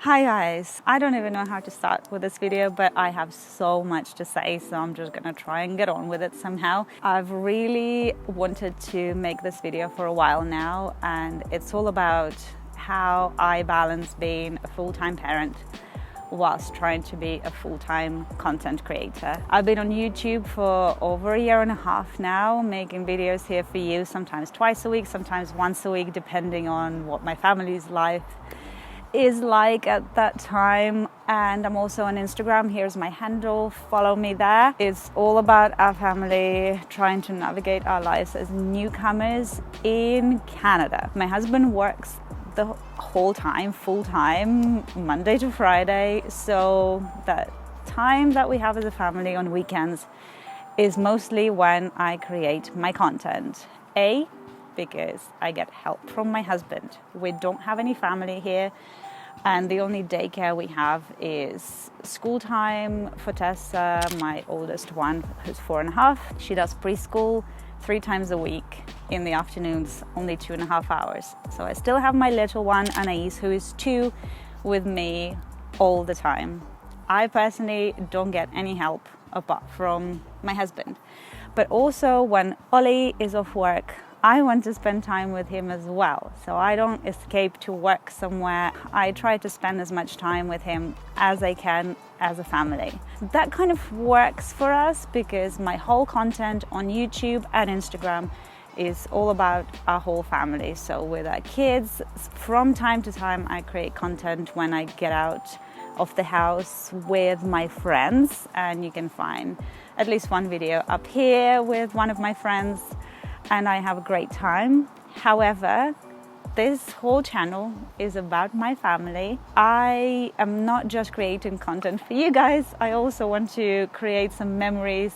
Hi guys, I don't even know how to start with this video, but I have so much to say, so I'm just gonna try and get on with it somehow. I've really wanted to make this video for a while now, and it's all about how I balance being a full-time parent whilst trying to be a full-time content creator. I've been on YouTube for over a year and a half now, making videos here for you, sometimes twice a week, sometimes once a week, depending on what my family's life is like at that time. And I'm also on Instagram. Here's my handle, follow me there. It's all about our family, trying to navigate our lives as newcomers in Canada. My husband works the whole time, full-time, Monday to Friday, so that time that we have as a family on weekends is mostly when I create my content. Because I get help from my husband. We don't have any family here, and the only daycare we have is school time for Tessa, my oldest one, who's 4.5. She does preschool 3 times a week in the afternoons, only 2.5 hours. So I still have my little one, Anais, who is 2, with me all the time. I personally don't get any help apart from my husband. But also when Ollie is off work, I want to spend time with him as well. So I don't escape to work somewhere. I try to spend as much time with him as I can as a family. That kind of works for us because my whole content on YouTube and Instagram is all about our whole family. So with our kids, from time to time, I create content when I get out of the house with my friends, and you can find at least one video up here with one of my friends, and I have a great time. However, this whole channel is about my family. I am not just creating content for you guys, I also want to create some memories,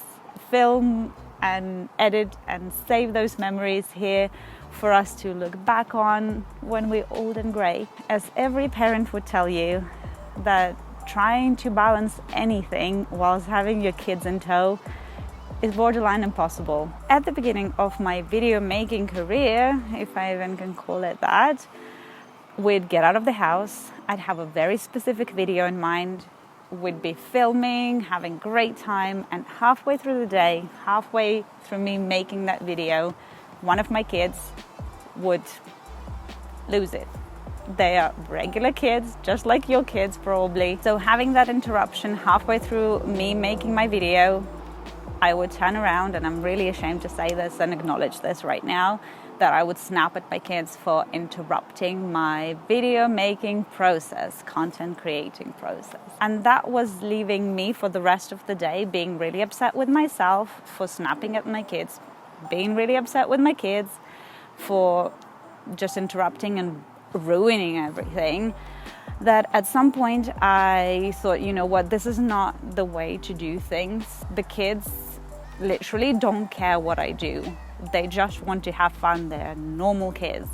film and edit and save those memories here for us to look back on when we're old and grey. As every parent would tell you, that trying to balance anything whilst having your kids in tow is borderline impossible. At the beginning of my video making career, if I even can call it that, we'd get out of the house, I'd have a very specific video in mind, we'd be filming, having great time, and halfway through the day, halfway through me making that video, one of my kids would lose it. They are regular kids, just like your kids probably. So having that interruption halfway through me making my video, I would turn around, and I'm really ashamed to say this and acknowledge this right now, that I would snap at my kids for interrupting my video making process, content creating process. And that was leaving me for the rest of the day being really upset with myself for snapping at my kids, being really upset with my kids for just interrupting and ruining everything. That at some point I thought, you know what, this is not the way to do things. The kids literally don't care what I do. They just want to have fun. They're normal kids.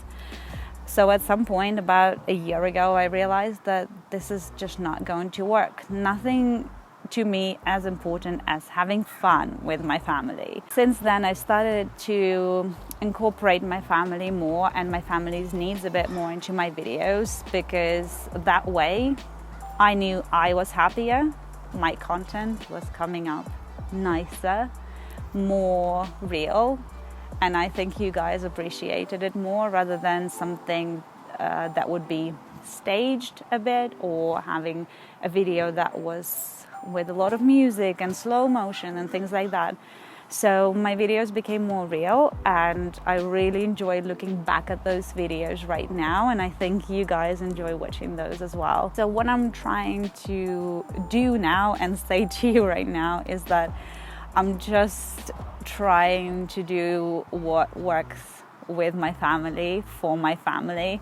So at some point about a year ago, I realized that this is just not going to work. Nothing to me as important as having fun with my family. Since then, I started to incorporate my family more and my family's needs a bit more into my videos, because that way I knew I was happier, my content was coming up nicer, more real, and I think you guys appreciated it more rather than something that would be staged a bit, or having a video that was with a lot of music and slow motion and things like that. So my videos became more real, and I really enjoy looking back at those videos right now, and I think you guys enjoy watching those as well. So what I'm trying to do now and say to you right now is that I'm just trying to do what works with my family, for my family.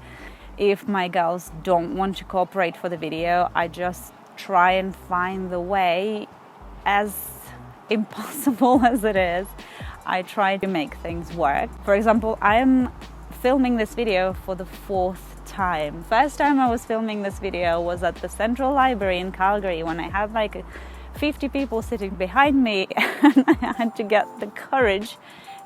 If my girls don't want to cooperate for the video, I just try and find the way, as impossible as it is, I try to make things work. For example, I'm filming this video for the 4th time. First time I was filming this video was at the Central Library in Calgary, when I had like 50 people sitting behind me, and I had to get the courage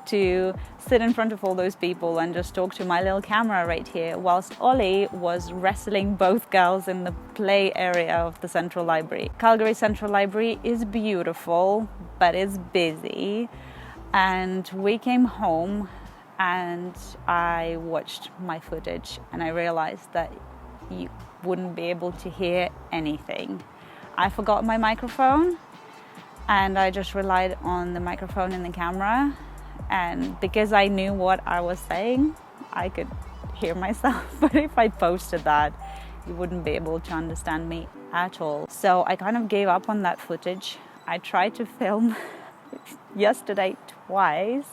to sit in front of all those people and just talk to my little camera right here, whilst Ollie was wrestling both girls in the play area of the Central Library. Calgary Central Library is beautiful, but it's busy. And we came home and I watched my footage and I realized that you wouldn't be able to hear anything. I forgot my microphone and I just relied on the microphone and the camera, and because I knew what I was saying, I could hear myself. But if I posted that, you wouldn't be able to understand me at all. So I kind of gave up on that footage. I tried to film yesterday twice.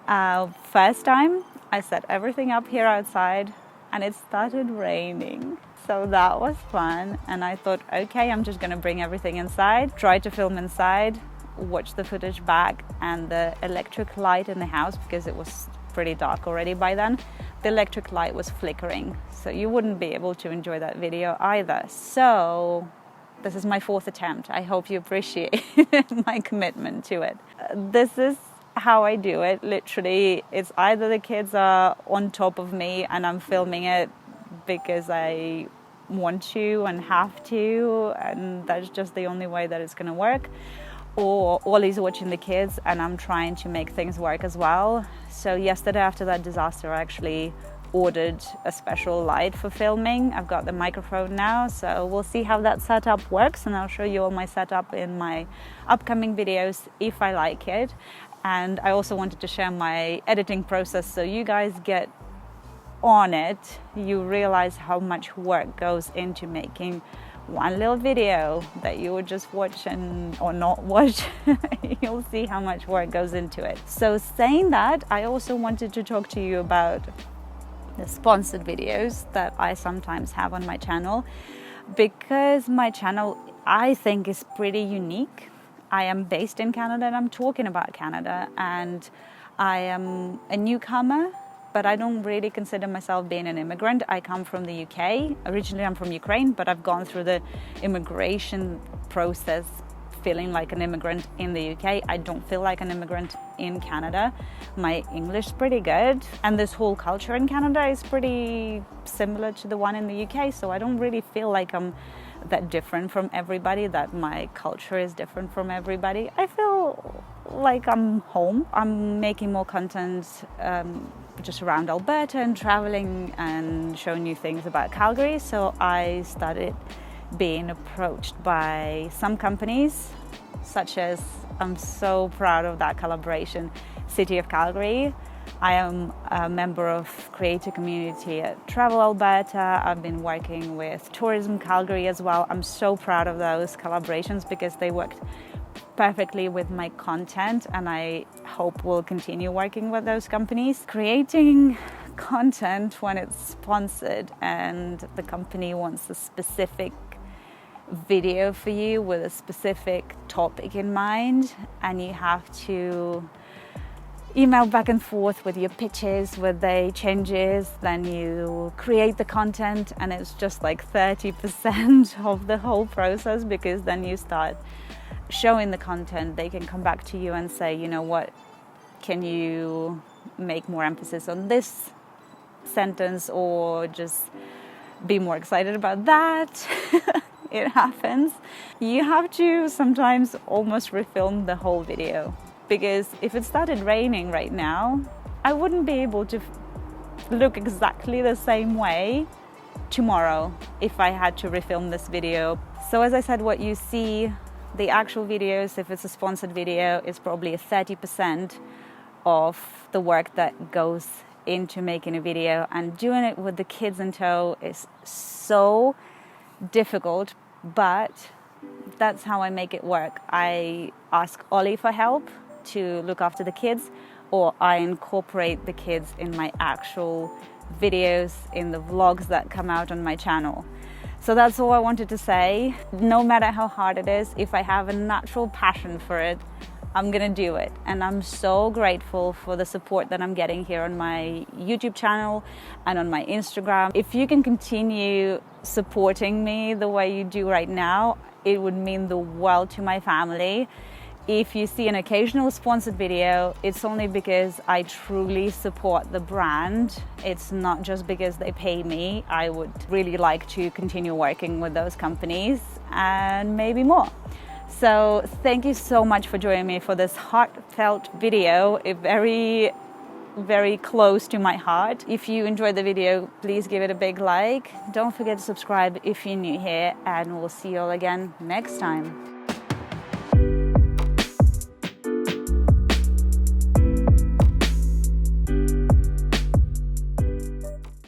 First time I set everything up here outside and it started raining. So that was fun, and I thought, okay, I'm just gonna bring everything inside, try to film inside, watch the footage back, and the electric light in the house, because it was pretty dark already by then, the electric light was flickering, so you wouldn't be able to enjoy that video either. So this is my fourth attempt. I hope you appreciate my commitment to it. This is how I do it. Literally, it's either the kids are on top of me and I'm filming it because I want to and have to, and that's just the only way that it's going to work, or Ollie's watching the kids and I'm trying to make things work as well. So yesterday, after that disaster, I actually ordered a special light for filming. I've got the microphone now, so we'll see how that setup works, and I'll show you all my setup in my upcoming videos if I like it. And I also wanted to share my editing process so you guys get on it. You realize how much work goes into making one little video that you would just watch or not watch. You'll see how much work goes into it. So saying that, I also wanted to talk to you about the sponsored videos that I sometimes have on my channel, because my channel, I think, is pretty unique. I am based in Canada and I'm talking about Canada, and I am a newcomer, but I don't really consider myself being an immigrant. I come from the UK. Originally, I'm from Ukraine, but I've gone through the immigration process feeling like an immigrant in the UK. I don't feel like an immigrant in Canada. My English is pretty good, and this whole culture in Canada is pretty similar to the one in the UK, so I don't really feel like I'm that different from everybody, that my culture is different from everybody. I feel like I'm home. I'm making more content just around Alberta and traveling and showing you things about Calgary. So I started being approached by some companies, such as, I'm so proud of that collaboration, City of Calgary. I am a member of creator community at Travel Alberta. I've been working with Tourism Calgary as well. I'm so proud of those collaborations because they worked perfectly with my content, and I hope we'll continue working with those companies. Creating content when it's sponsored and the company wants a specific video for you with a specific topic in mind, and you have to email back and forth with your pitches, with the changes, then you create the content, and it's just like 30% of the whole process, because then you start showing the content. They can come back to you and say, you know what, can you make more emphasis on this sentence, or just be more excited about that. It happens. You have to sometimes almost refilm the whole video, because if it started raining right now, I wouldn't be able to look exactly the same way tomorrow if I had to refilm this video. So as I said, what you see, the actual videos, if it's a sponsored video, is probably 30% of the work that goes into making a video, and doing it with the kids in tow is so difficult, but that's how I make it work. I ask Ollie for help to look after the kids, or I incorporate the kids in my actual videos, in the vlogs that come out on my channel. So that's all I wanted to say. No matter how hard it is, if I have a natural passion for it, I'm gonna do it. And I'm so grateful for the support that I'm getting here on my YouTube channel and on my Instagram. If you can continue supporting me the way you do right now, it would mean the world to my family. If you see an occasional sponsored video, it's only because I truly support the brand. It's not just because they pay me. I would really like to continue working with those companies and maybe more. So thank you so much for joining me for this heartfelt video, very close to my heart. If you enjoyed the video, please give it a big like. Don't forget to subscribe if you're new here, and we'll see you all again next time.